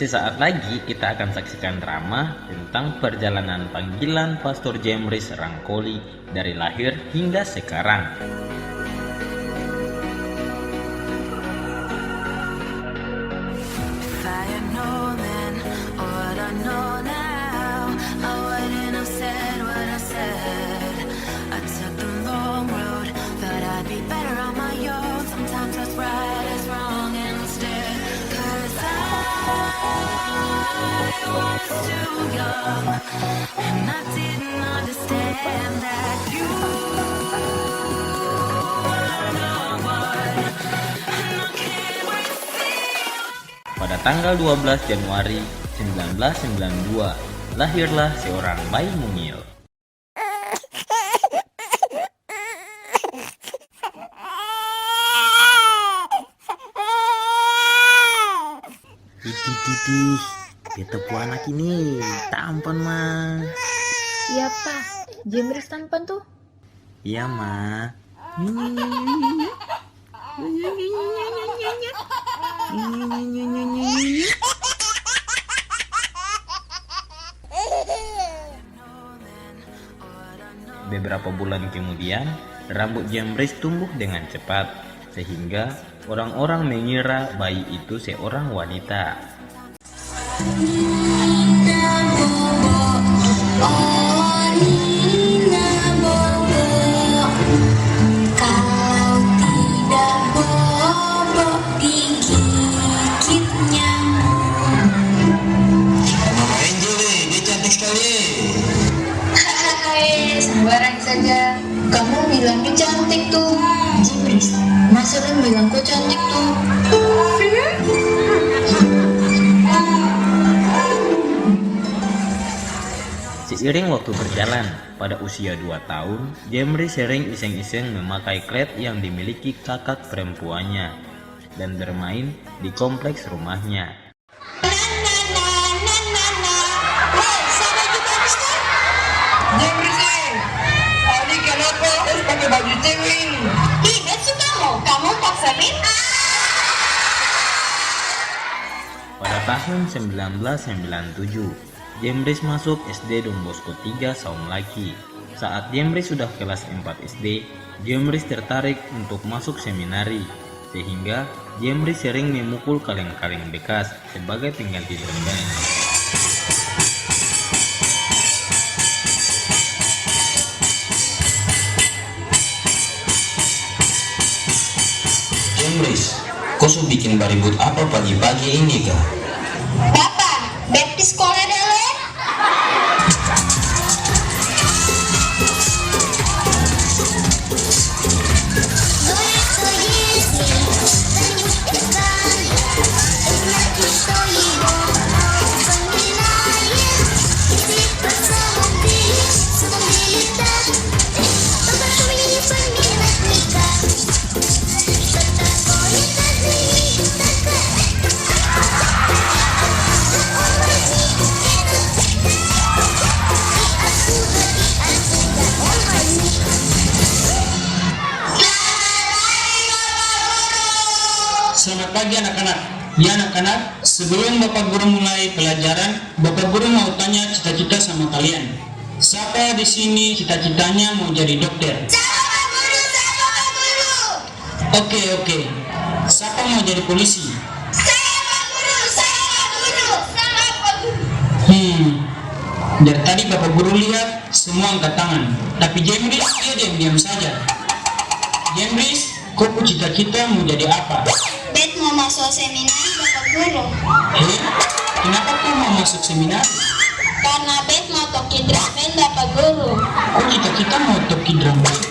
Sesaat lagi kita akan saksikan drama tentang perjalanan panggilan Pastor Jemris Rangkoli dari lahir hingga sekarang. Pada tanggal 12 Januari 1992, lahirlah seorang bayi mungil. Tidih, beta pu anak ini tampan mah. Iya pak, Jemris tampan tuh. Iya mah. Beberapa bulan kemudian, rambut Jemris tumbuh dengan cepat, sehingga orang-orang mengira bayi itu seorang wanita. Sembarang saja. Kamu bilang dia cantik tuh. Jemris, masa lu bilang kok cantik tuh? Seiring waktu berjalan, pada usia 2 tahun, Jemris sering iseng-iseng memakai klet yang dimiliki kakak perempuannya dan bermain di kompleks rumahnya. Jemris, Ali kenapa harus pakai baju cewek? Tidak suka kamu paksain. Pada tahun 1997, Jemris masuk SD Don Bosco 3 Saung Laki. Saat Jemris sudah kelas 4 SD, Jemris tertarik untuk masuk seminari, sehingga Jemris sering memukul kaleng-kaleng bekas sebagai pengganti permen. Jemris, kau su bikin baribut apa pagi-pagi ini kah? Papa, baptis sekolah dulu. Selamat pagi anak-anak. Ya anak-anak, sebelum Bapak Guru mulai pelajaran, Bapak Guru mau tanya cita-cita sama kalian. Siapa di sini cita-citanya mau jadi dokter? Sama Pak Guru. Oke. Siapa mau jadi polisi? Saya Pak Guru. Sama Pak Guru. Dari tadi Bapak Guru lihat semua angkat tangan, tapi Jemris dia diam-diam saja. Jemris, kau cita-cita mau jadi apa? Bet mau masuk seminari Bapak Guru. Kenapa kau mau masuk seminari? Karena Bet mau toki drum band Bapak Guru. Kau cita-cita mau toki drum band?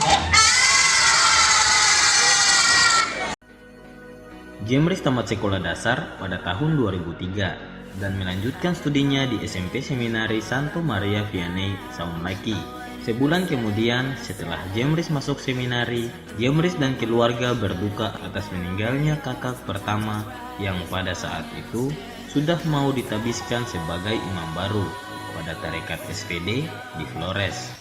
Jemris tamat sekolah dasar pada tahun 2003 dan melanjutkan studinya di SMP Seminari Santo Maria Vianney, Saung Laki. Sebulan kemudian, setelah Jemris masuk seminari, Jemris dan keluarga berduka atas meninggalnya kakak pertama yang pada saat itu sudah mau ditabiskan sebagai imam baru pada tarekat SPD di Flores.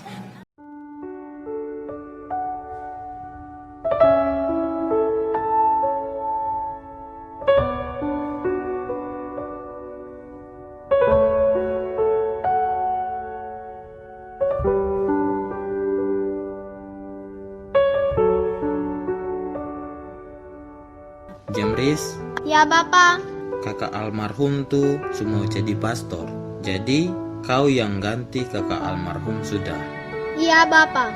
Jemris, Ya Bapak. kakak almarhum tuh semua jadi pastor. Jadi kau yang ganti kakak almarhum sudah. Iya Bapak.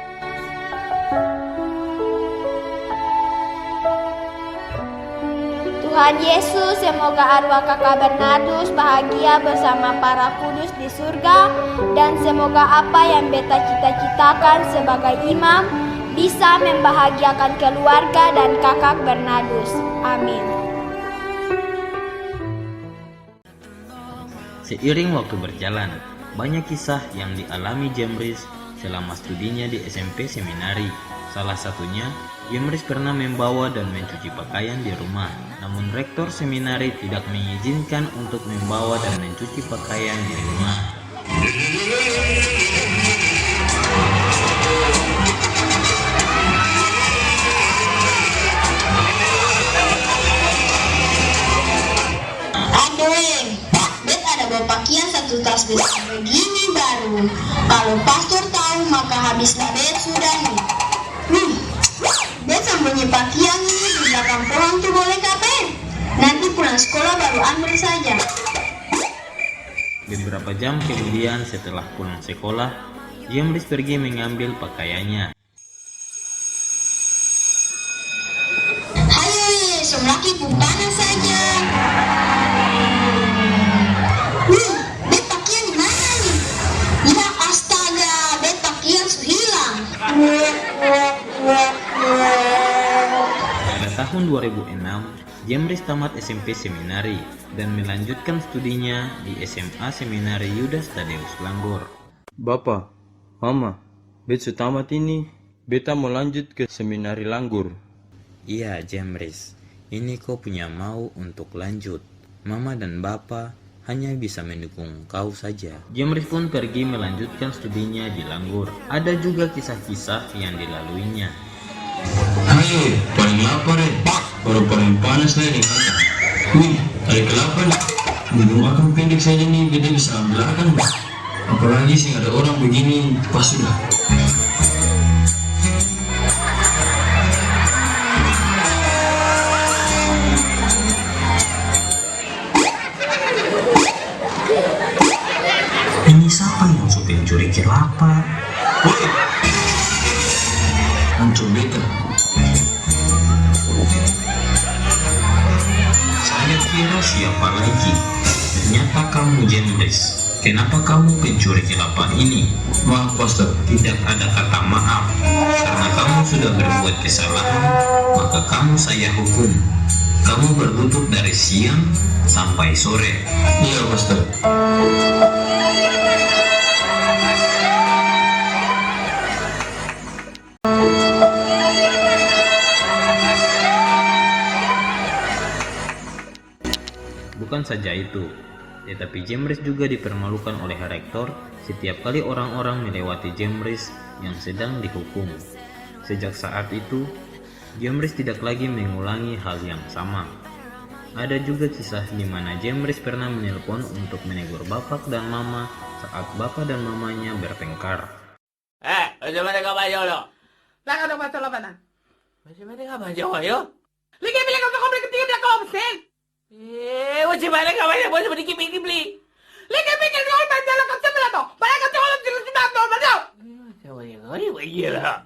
Tuhan Yesus, semoga arwah kakak Bernardus bahagia bersama para kudus di surga, dan semoga apa yang beta cita-citakan sebagai imam bisa membahagiakan keluarga dan kakak Bernardus. Amin. Seiring waktu berjalan, banyak kisah yang dialami Jemris selama studinya di SMP Seminari. Salah satunya, Jemris pernah membawa dan mencuci pakaian di rumah. Namun rektor seminari tidak mengizinkan untuk membawa dan mencuci pakaian di rumah. Aduh, bet ada bawa pakaian satu tas besar begini baru. Kalau pastor tahu maka habislah bet sudah nih. Bet sembunyi pakaian ini di belakang pohon tuh boleh kapan? Nanti pulang sekolah baru ambil saja. Beberapa jam kemudian setelah pulang sekolah, Jemris pergi mengambil pakaiannya. Hayo somlaki panas saja. Bet pakaian di mana nih? Ya astaga, bet pakaian sudah hilang. Pada tahun 2006, Jemris tamat SMP Seminari dan melanjutkan studinya di SMA Seminari Yudas Tadeus Langgor. Bapak, Mama, bet tamat ini, beta mau lanjut ke Seminari Langgor. Iya Jemris, ini kau punya mau untuk lanjut. Mama dan Bapak hanya bisa mendukung kau saja. Jemris pun pergi melanjutkan studinya di Langgor. Ada juga kisah-kisah yang dilaluinya. Ayo, paling lapar baru paling panas lah ini kata. Wih, tarik kelapa nih. Minum akan pendek saja nih, kita bisa ambil akan. Apalagi sih ada orang begini, pas sudah. Ini siapa yang suka pencuri kelapa? Woi, hancur beta. Saya kira siapa lagi? Ternyata kamu Jemris. Kenapa kamu pencuri kelapa ini? Maaf Pastor, tidak ada kata maaf. Karena kamu sudah berbuat kesalahan, maka kamu saya hukum. Kamu berlutut dari siang sampai sore. Iya Pastor. Bukan saja itu, tetapi Jemris juga dipermalukan oleh rektor setiap kali orang-orang melewati Jemris yang sedang dihukum. Sejak saat itu, Jemris tidak lagi mengulangi hal yang sama. Ada juga kisah di mana Jemris pernah menelpon untuk menegur bapak dan mama saat bapak dan mamanya bertengkar. Macam mana kau baju lo? Lah kau dapat salah mana? Macam mana kau baju ayo? Lagi bilang kau beli ketiga bilang kau absen. Macam mana kau baju boleh sedikit beli? Lagi bilang kau baju lo kau sebelah tu. Banyak kau tolong jelas sudah tu baju. Macam mana kau ni baju lah?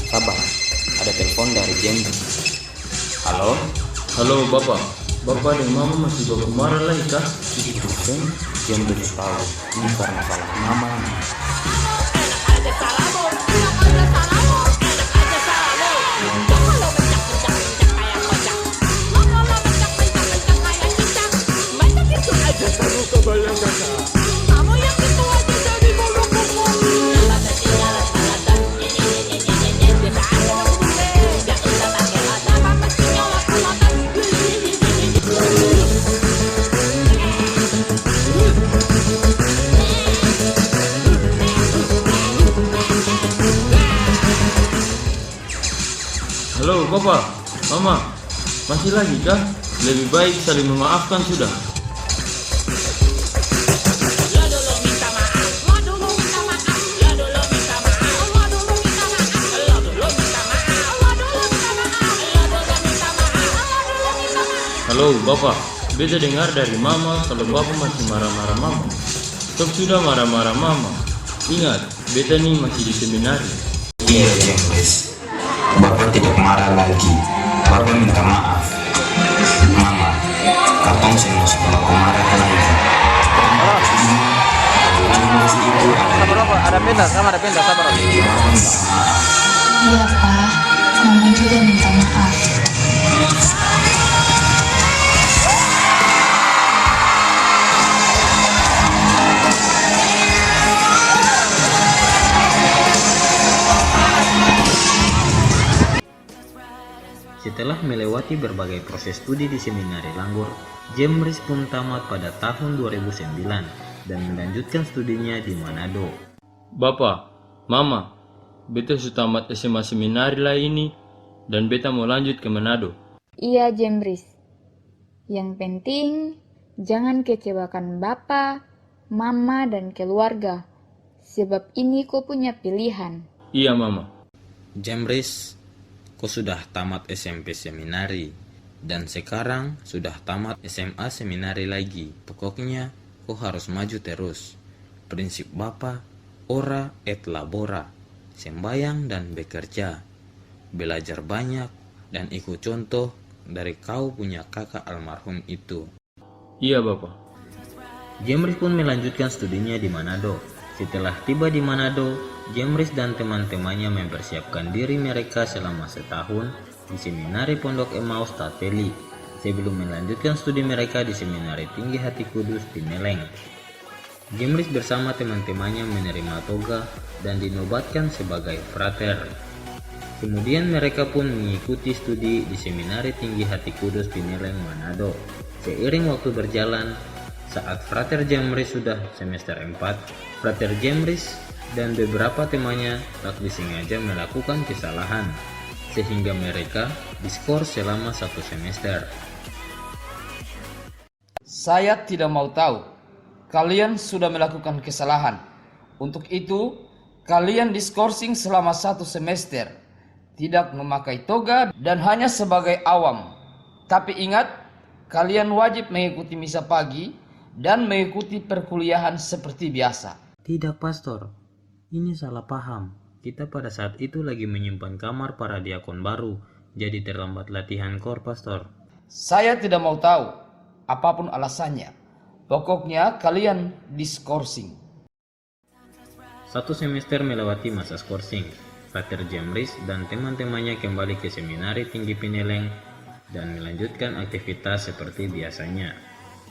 Sabar, ada telepon dari Jemris. Halo? Halo Bapak, Bapak dan Mama masih baku marah lagi kah? Itu kan Jemris tahu ini karena salah mama. Halo, Bapak, Mama, masih lagi kah? Lebih baik saling memaafkan sudah. Halo, Bapak, beta dengar dari Mama kalau Bapak masih marah-marah Mama. Stop sudah marah-marah Mama. Ingat, beta nih masih di seminari. Iya, James. Bapak tidak marah lagi. Bapak minta maaf. Mama, katong semua sekolah marah lagi. Ada pindah, sabar. Iya, Pak. Mama juga minta maaf. Setelah melewati berbagai proses studi di Seminari Langgur, Jemris pun tamat pada tahun 2009 dan melanjutkan studinya di Manado. Bapak, Mama, beta sudah tamat SMA seminari lah ini dan beta mau lanjut ke Manado. Iya, Jemris. Yang penting, jangan kecewakan Bapak, Mama, dan keluarga. Sebab ini kau punya pilihan. Iya, Mama. Jemris, kau sudah tamat SMP seminari dan sekarang sudah tamat SMA seminari lagi. Pokoknya kau harus maju terus. Prinsip Bapak, ora et labora, sembayang dan bekerja. Belajar banyak dan ikut contoh dari kau punya kakak almarhum itu. Iya, Bapak. Jemris pun melanjutkan studinya di Manado. Setelah tiba di Manado, Jemris dan teman-temannya mempersiapkan diri mereka selama setahun di Seminari Pondok Emmaus Tateli sebelum melanjutkan studi mereka di Seminari Tinggi Hati Kudus di Meleng. Jemris bersama teman-temannya menerima toga dan dinobatkan sebagai frater. Kemudian mereka pun mengikuti studi di Seminari Tinggi Hati Kudus di Meleng, Manado. Seiring waktu berjalan, saat frater Jemris sudah semester 4, frater Jemris dan beberapa temannya tak disengaja melakukan kesalahan, sehingga mereka diskors selama 1 semester. Saya tidak mau tahu. Kalian sudah melakukan kesalahan. Untuk itu, kalian diskorsing selama 1 semester. Tidak memakai toga dan hanya sebagai awam. Tapi ingat, kalian wajib mengikuti misa pagi dan mengikuti perkuliahan seperti biasa. Tidak, Pastor. Ini salah paham. Kita pada saat itu lagi menyimpan kamar para diakon baru, jadi terlambat latihan kor, Pastor. Saya tidak mau tahu apapun alasannya. Pokoknya kalian diskorsing. 1 semester melewati masa skorsing. Frater Jemris dan teman-temannya kembali ke Seminari Tinggi Pineleng dan melanjutkan aktivitas seperti biasanya.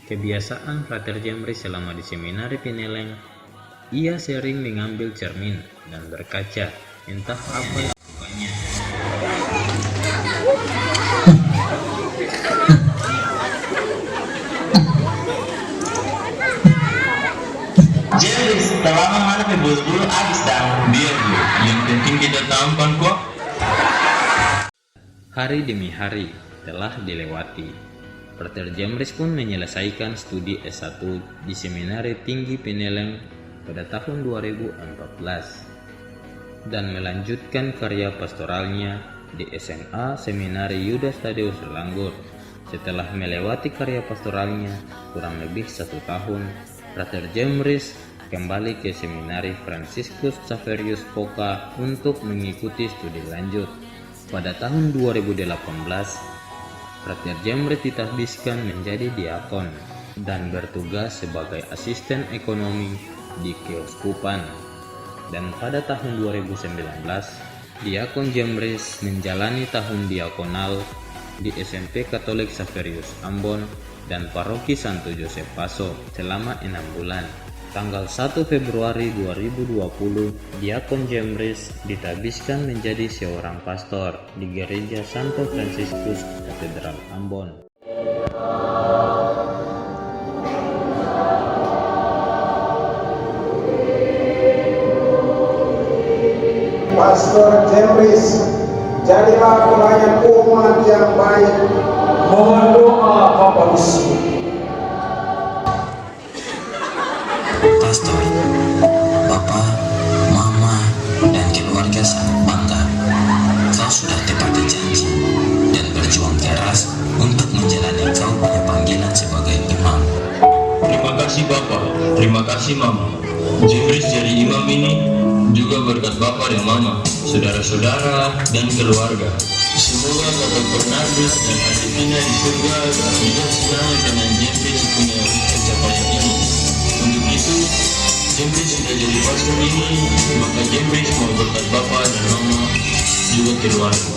Kebiasaan Frater Jemris selama di Seminari Pineleng, ia sering mengambil cermin dan berkaca, entah apa yang dilakukannya. Jemris, selama mana bulu habis dah. Biar dulu, yang penting kita tampan kok. Hari demi hari telah dilewati. Frater Jemris pun menyelesaikan studi S1 di Seminari Tinggi Pineleng pada tahun 2014 dan melanjutkan karya pastoralnya di SMA Seminari Yudas Tadeus Langgur. Setelah melewati karya pastoralnya kurang lebih 1 tahun, Frater Jemris kembali ke Seminari Franciscus Xaverius Poca untuk mengikuti studi lanjut. Pada tahun 2018, Frater Jemris ditabiskan menjadi diakon dan bertugas sebagai asisten ekonomi di Keuskupan. Dan pada tahun 2019, Diakon Jemris menjalani tahun diakonal di SMP Katolik Xaverius Ambon dan Paroki Santo Joseph Paso selama 6 bulan. Tanggal 1 Februari 2020, Diakon Jemris ditabiskan menjadi seorang pastor di Gereja Santo Fransiskus Katedral Ambon. Pastor Jemris jadilah pelayan umat yang baik. Mohon doa Bapak Bisnu. Pastor, Bapak, Mama, dan keluarga sangat bangga. Kau sudah tepati janji dan berjuang keras untuk menjalani kau punya panggilan sebagai imam. Terima kasih Bapak, terima kasih Mama. Jemris jadi imam ini juga berkat Bapak dan Mama, saudara-saudara, dan keluarga. Semoga Bapak Bernardus dan Adivina di surga juga senang dengan Jemris punya pencapaian ini. Untuk itu, Jemris sudah jadi pastor ini, maka Jemris mau berkat Bapak dan Mama juga keluarga.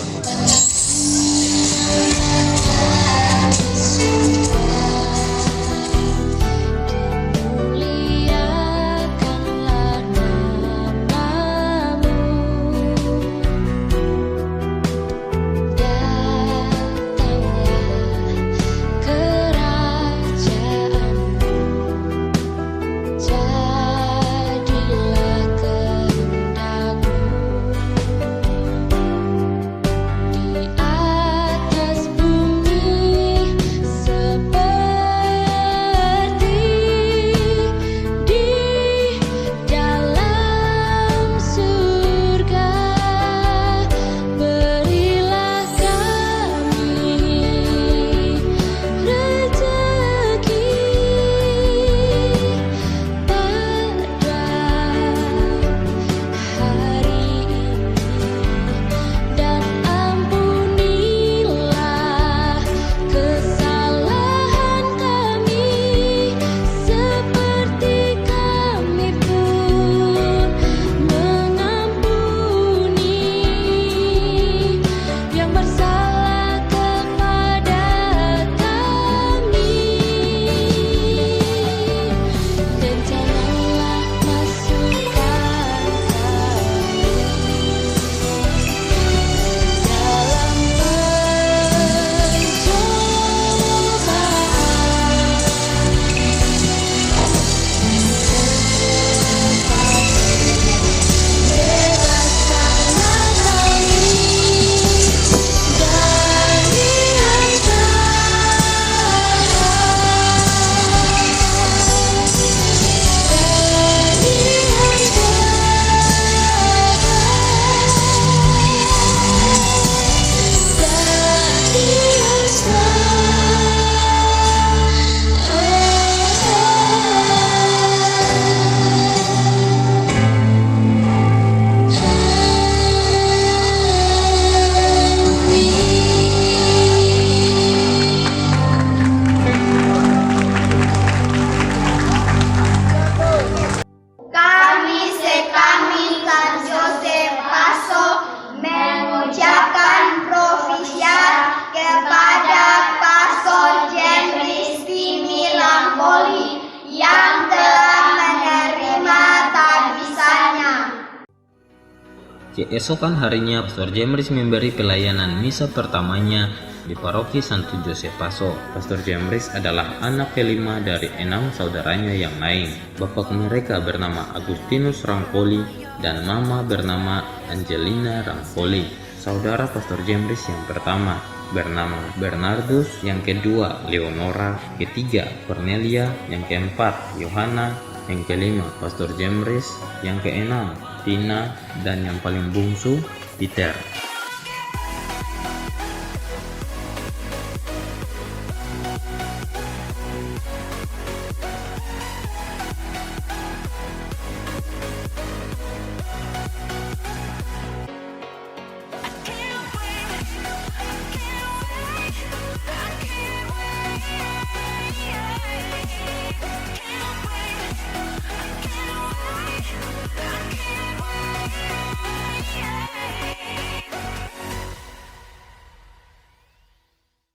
Keesokan harinya, Pastor Jemris memberi pelayanan misa pertamanya di paroki Santo Joseph Paso. Pastor Jemris adalah anak kelima dari 6 saudaranya yang lain. Bapak mereka bernama Agustinus Rangkoli dan mama bernama Angelina Rangkoli. Saudara Pastor Jemris yang pertama bernama Bernardus, yang kedua Leonora, ketiga Cornelia, yang keempat Yohana, yang kelima Pastor Jemris, yang keenam Tina, dan yang paling bungsu Peter.